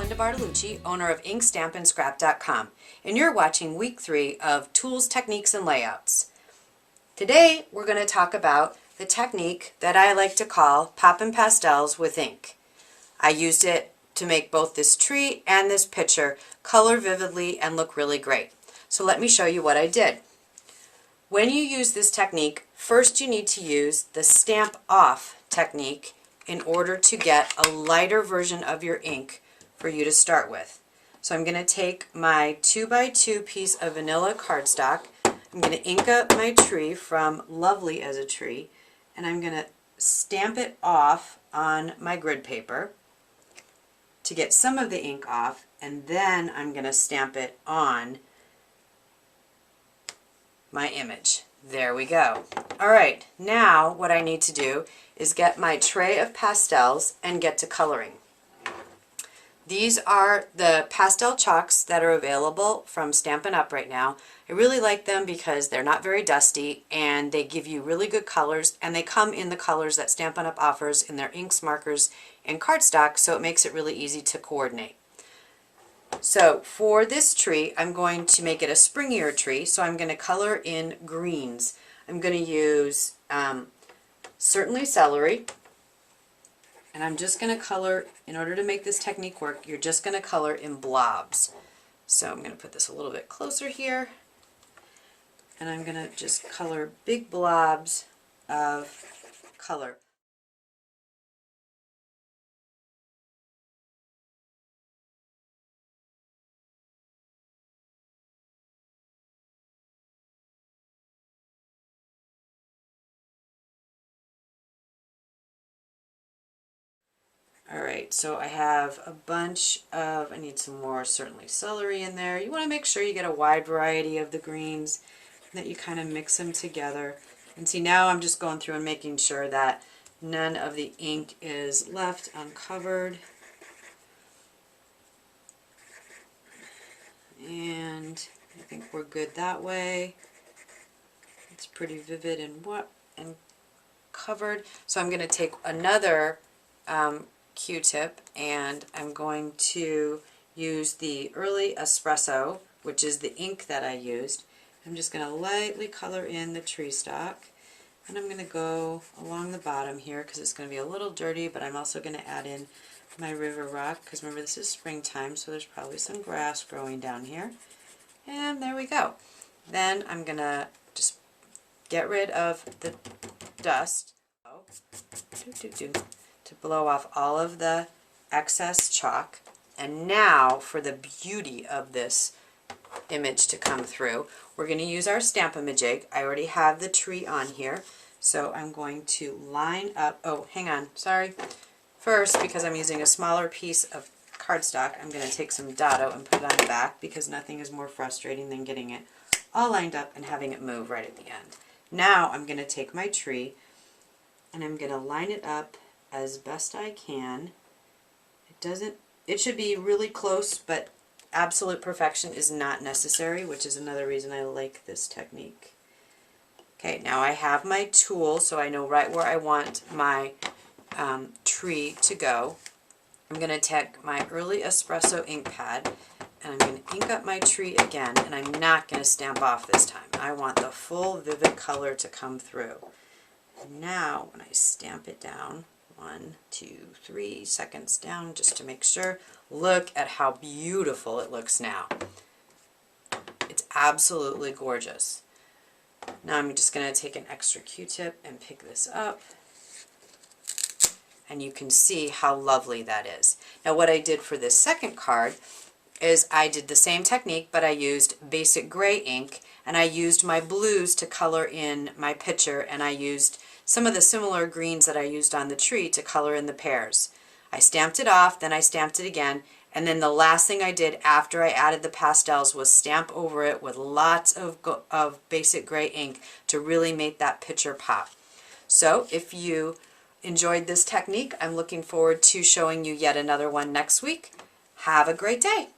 Linda Bartolucci, owner of InkStampAndScrap.com, and you're watching week 3 of Tools, Techniques, and Layouts. Today we're going to talk about the technique that I like to call Poppin Pastels with ink. I used it to make both this tree and this picture color vividly and look really great. So let me show you what I did. When you use this technique, first you need to use the stamp off technique in order to get a lighter version of your ink for you to start with. So I'm going to take my 2x2 piece of vanilla cardstock. I'm going to ink up my tree from Lovely as a Tree, and I'm going to stamp it off on my grid paper to get some of the ink off, and then I'm going to stamp it on my image. There we go. Alright, now what I need to do is get my tray of pastels and get to coloring. These are the pastel chalks that are available from Stampin' Up! Right now. I really like them because they're not very dusty and they give you really good colors, and they come in the colors that Stampin' Up! Offers in their inks, markers, and cardstock, so it makes it really easy to coordinate. So for this tree, I'm going to make it a springier tree, so I'm going to color in greens. I'm going to use certainly celery, and I'm just going to color, in order to make this technique work, you're just going to color in blobs. So I'm going to put this a little bit closer here, and I'm going to just color big blobs of color. Alright, so I have a bunch of, I need some more certainly celery in there. You want to make sure you get a wide variety of the greens, and that you kind of mix them together. And see, now I'm just going through and making sure that none of the ink is left uncovered. And I think we're good that way. It's pretty vivid and covered. So I'm going to take another Q-tip, and I'm going to use the Early Espresso, which is the ink that I used. I'm just going to lightly color in the tree stalk, and I'm going to go along the bottom here because it's going to be a little dirty, but I'm also going to add in my river rock because remember this is springtime, so there's probably some grass growing down here. And there we go. Then I'm going to just get rid of the dust to blow off all of the excess chalk. And now for the beauty of this image to come through, we're going to use our Stamp-A-Majig. I already have the tree on here, so I'm going to line up, oh hang on, sorry. First, because I'm using a smaller piece of cardstock, I'm going to take some Dado and put it on the back because nothing is more frustrating than getting it all lined up and having it move right at the end. Now I'm going to take my tree and I'm going to line it up as best I can. It should be really close, but absolute perfection is not necessary, which is another reason I like this technique. Okay, now I have my tool, so I know right where I want my tree to go. I'm going to take my Early Espresso ink pad, and I'm going to ink up my tree again, and I'm not going to stamp off this time. I want the full vivid color to come through. And now when I stamp it down, 1, 2, 3 seconds down just to make sure. Look at how beautiful it looks now. It's absolutely gorgeous. Now I'm just going to take an extra Q-tip and pick this up. And you can see how lovely that is. Now what I did for this second card is I did the same technique, but I used basic gray ink, and I used my blues to color in my picture, and I used some of the similar greens that I used on the tree to color in the pears. I stamped it off, then I stamped it again, and then the last thing I did after I added the pastels was stamp over it with lots of basic gray ink to really make that picture pop. So if you enjoyed this technique, I'm looking forward to showing you yet another one next week. Have a great day!